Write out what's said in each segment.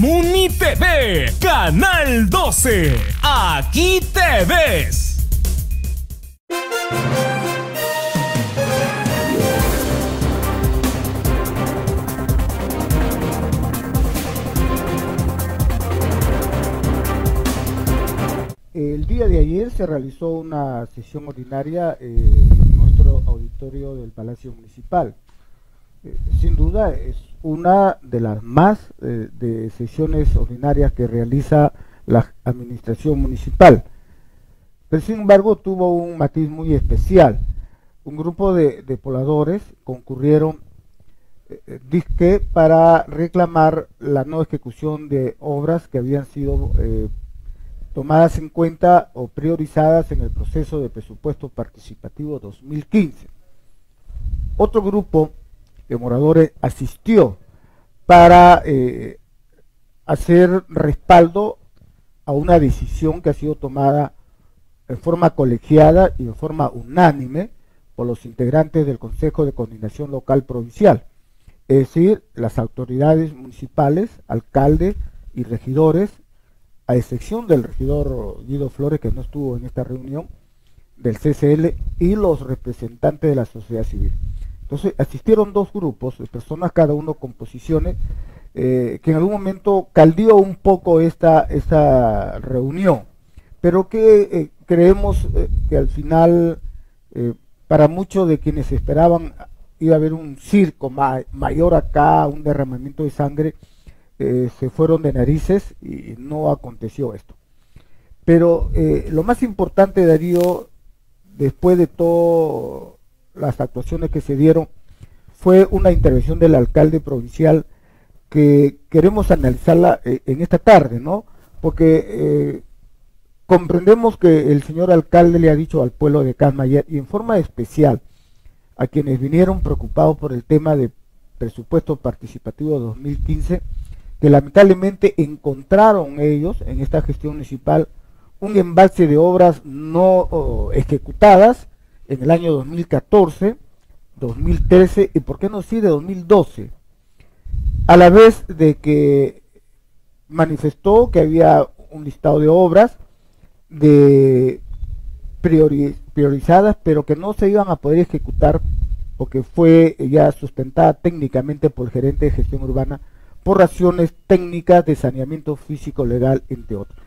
Muni TV, Canal 12. Aquí te ves. El día de ayer se realizó una sesión ordinaria en nuestro auditorio del Palacio Municipal. Sin duda es una de las más de sesiones ordinarias que realiza la administración municipal. Pero sin embargo tuvo un matiz muy especial. Un grupo de pobladores concurrieron disque para reclamar la no ejecución de obras que habían sido tomadas en cuenta o priorizadas en el proceso de presupuesto participativo 2015. Otro grupo de moradores asistió para hacer respaldo a una decisión que ha sido tomada en forma colegiada y en forma unánime por los integrantes del Consejo de Coordinación Local Provincial, es decir, las autoridades municipales, alcaldes y regidores, a excepción del regidor Guido Flores, que no estuvo en esta reunión, del CCL y los representantes de la sociedad civil. Entonces asistieron dos grupos de personas, cada uno con posiciones, que en algún momento caldeó un poco esta reunión, pero que creemos que al final, para muchos de quienes esperaban, iba a haber un circo mayor acá, un derramamiento de sangre, se fueron de narices y no aconteció esto. Pero lo más importante, Darío, después de todas las actuaciones que se dieron, fue una intervención del alcalde provincial que queremos analizarla en esta tarde, ¿no? Porque comprendemos que el señor alcalde le ha dicho al pueblo de Casma ayer, y en forma especial a quienes vinieron preocupados por el tema de presupuesto participativo 2015, que lamentablemente encontraron ellos en esta gestión municipal un embalse de obras no ejecutadas en el año 2014, 2013 y por qué no sí de 2012, a la vez de que manifestó que había un listado de obras priorizadas, pero que no se iban a poder ejecutar porque fue ya sustentada técnicamente por el gerente de gestión urbana por razones técnicas de saneamiento físico legal, entre otros.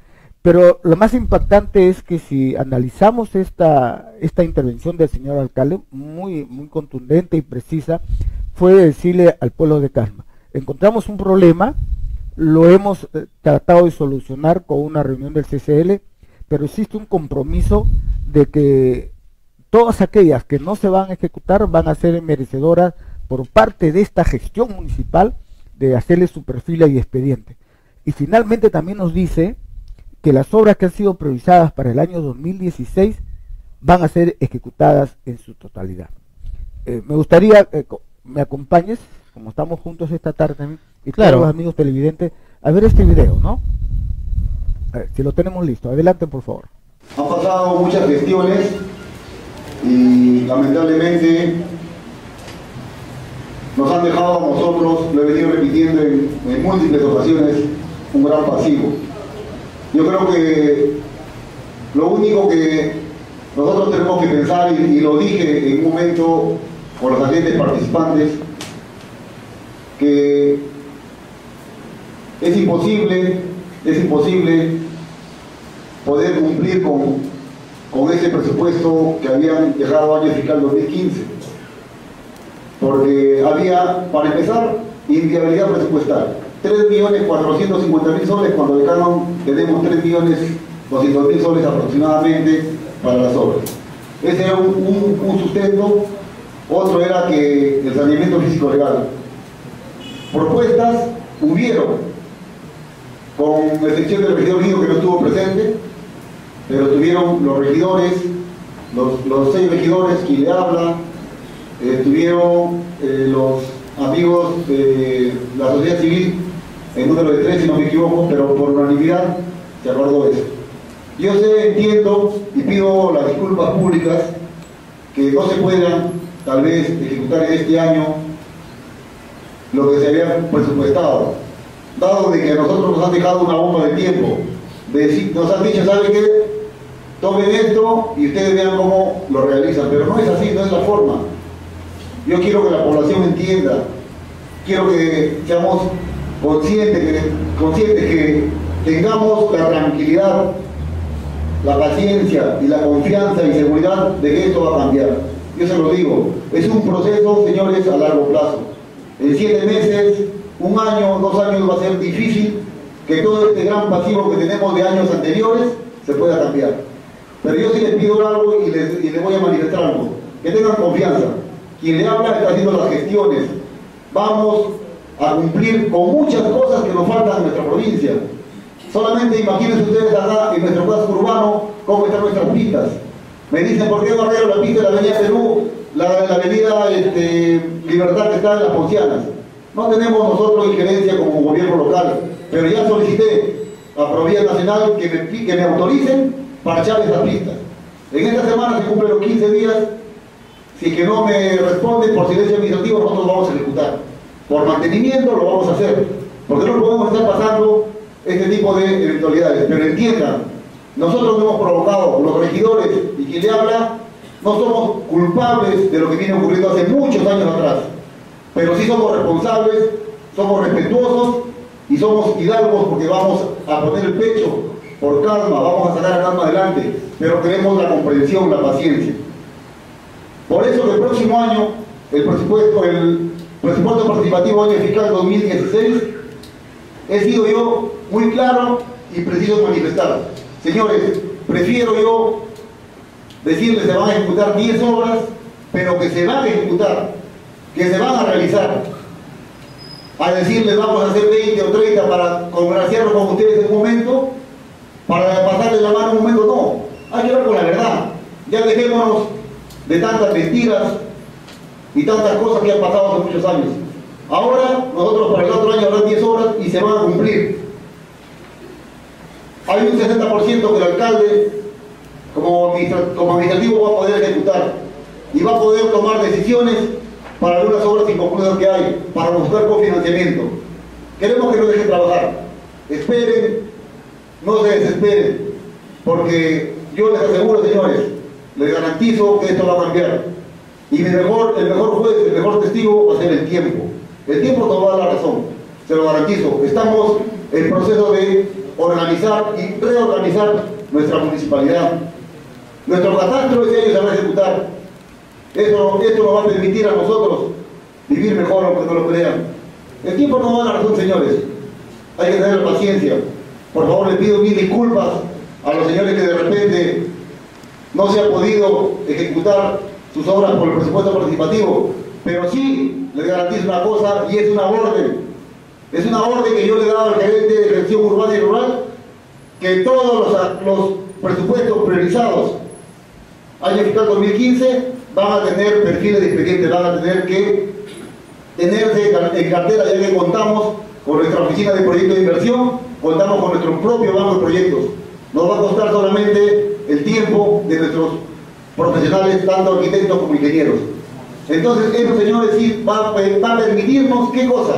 Pero lo más impactante es que si analizamos esta intervención del señor alcalde, muy contundente y precisa, fue decirle al pueblo de Casma: encontramos un problema, lo hemos tratado de solucionar con una reunión del CCL, pero existe un compromiso de que todas aquellas que no se van a ejecutar van a ser merecedoras por parte de esta gestión municipal de hacerle su perfil y expediente. Y finalmente también nos dice que las obras que han sido priorizadas para el año 2016 van a ser ejecutadas en su totalidad. Me gustaría que me acompañes, como estamos juntos esta tarde también, y claro, todos los amigos televidentes, a ver este video, ¿no? A ver, si lo tenemos listo. Adelante, por favor. Han pasado muchas gestiones y lamentablemente nos han dejado a nosotros, lo he venido repitiendo en múltiples ocasiones, un gran pasivo. Yo creo que lo único que nosotros tenemos que pensar, y lo dije en un momento con los agentes participantes, que es imposible poder cumplir con ese presupuesto que habían dejado año fiscal 2015. Porque había, para empezar, inviabilidad presupuestal. 3.450.000 soles, cuando de canon tenemos 3.200.000 soles aproximadamente para las obras. Ese era un sustento. Otro era que el saneamiento físico legal. Propuestas hubieron, con excepción del regidor Guido, que no estuvo presente, pero estuvieron los regidores, los 6 regidores, quien le habla, estuvieron los amigos de la sociedad civil, en número de 3 si no me equivoco, pero por unanimidad se acordó eso. Yo sé, entiendo y pido las disculpas públicas que no se puedan tal vez ejecutar en este año lo que se había presupuestado, dado de que a nosotros nos han dejado una bomba de tiempo. Nos han dicho, ¿sabe qué? Tomen esto y ustedes vean cómo lo realizan, pero no es así, no es la forma. Yo quiero que la población entienda, quiero que seamos conscientes que tengamos la tranquilidad, la paciencia y la confianza y seguridad de que esto va a cambiar. Yo se lo digo, es un proceso, señores, a largo plazo. En 7 meses, 1 año, 2 años va a ser difícil que todo este gran pasivo que tenemos de años anteriores se pueda cambiar. Pero yo sí les pido algo y les voy a manifestar algo. Que tengan confianza. Quien le habla está haciendo las gestiones. Vamos a cumplir con muchas cosas que nos faltan en nuestra provincia. Solamente imagínense ustedes acá en nuestro casco urbano cómo están nuestras pistas. Me dicen, ¿por qué barrieron la pista de la avenida Perú, la avenida Libertad que está en las Poncianas? No tenemos nosotros injerencia como gobierno local, pero ya solicité a Provía Nacional que me autoricen parchar esas pistas. En esta semana se cumplen los 15 días. Si que no me responden por silencio administrativo, nosotros vamos a ejecutar. Por mantenimiento lo vamos a hacer, porque no podemos estar pasando este tipo de eventualidades. Pero entiendan, nosotros no hemos provocado, los regidores y quien le habla, no somos culpables de lo que viene ocurriendo hace muchos años atrás. Pero sí somos responsables, somos respetuosos y somos hidalgos porque vamos a poner el pecho por calma, vamos a sacar el calma adelante, pero queremos la comprensión, la paciencia. Por eso que el próximo año, el presupuesto participativo año fiscal 2016, he sido yo muy claro y preciso en manifestar. Señores, prefiero yo decirles que se van a ejecutar 10 obras, pero que se van a ejecutar, que se van a realizar, a decirles vamos a hacer 20 o 30 para congraciarnos con ustedes en un momento, para pasarles la mano en un momento, no. Hay que hablar con la verdad. Ya dejémonos de tantas mentiras y tantas cosas que han pasado hace muchos años. Ahora, nosotros para el otro año habrá 10 obras y se van a cumplir. Hay un 60% que el alcalde, como administrativo, va a poder ejecutar y va a poder tomar decisiones para algunas obras inconclusas que hay, para buscar cofinanciamiento. Queremos que nos dejen trabajar. Esperen, no se desesperen, porque yo les aseguro, señores, les garantizo que esto va a cambiar. Y el mejor juez, el mejor testigo va a ser el tiempo. El tiempo nos va a dar la razón, se lo garantizo. Estamos en proceso de organizar y reorganizar nuestra municipalidad. Nuestro catastro ese año se va a ejecutar. Esto nos va a permitir a nosotros vivir mejor, aunque no lo crean. El tiempo nos va a dar la razón, señores. Hay que tener paciencia. Por favor, les pido mil disculpas a los señores que de repente no se ha podido ejecutar sus obras por el presupuesto participativo, pero sí les garantizo una cosa, y es una orden. Es una orden que yo le he dado al gerente de gestión urbana y rural, que todos los presupuestos priorizados año fiscal 2015 van a tener perfiles de expediente, van a tener que tenerse en cartera, ya que contamos con nuestra oficina de proyectos de inversión, contamos con nuestro propio banco de proyectos. Nos va a costar solamente el tiempo de nuestros profesionales, tanto arquitectos como ingenieros. Entonces, eso, señores, sí va a permitirnos, ¿qué cosa?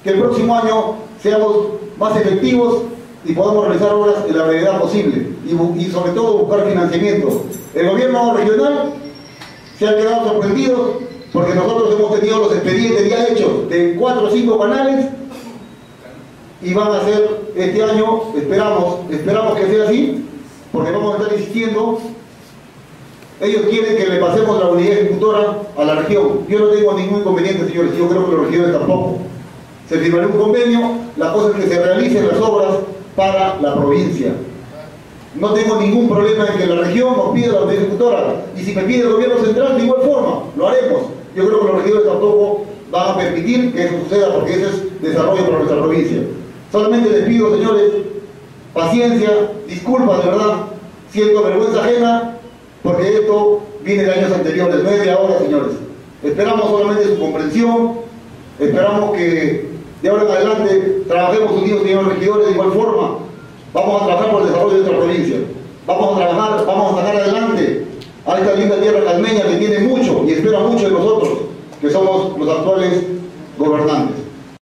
Que el próximo año seamos más efectivos y podamos realizar obras en la brevedad posible y sobre todo buscar financiamiento. El gobierno regional se ha quedado sorprendido porque nosotros hemos tenido los expedientes ya hechos de 4 o 5 canales y van a ser este año, esperamos que sea así, porque vamos a estar insistiendo. Ellos quieren que le pasemos la unidad ejecutora a la región. Yo no tengo ningún inconveniente, señores, yo creo que los regidores tampoco. Se firmará un convenio, la cosa es que se realicen las obras para la provincia. No tengo ningún problema en que la región nos pida la unidad ejecutora, y si me pide el gobierno central, de igual forma, lo haremos. Yo creo que los regidores tampoco van a permitir que eso suceda, porque ese es desarrollo para nuestra provincia. Solamente les pido, señores, paciencia, disculpas, de verdad, siento vergüenza ajena, porque esto viene de años anteriores, no es de ahora, señores. Esperamos solamente su comprensión, esperamos que de ahora en adelante trabajemos unidos, señores regidores, de igual forma. Vamos a trabajar por el desarrollo de nuestra provincia. Vamos a trabajar, vamos a sacar adelante a esta linda tierra calmeña que tiene mucho y espera mucho de nosotros, que somos los actuales gobernantes.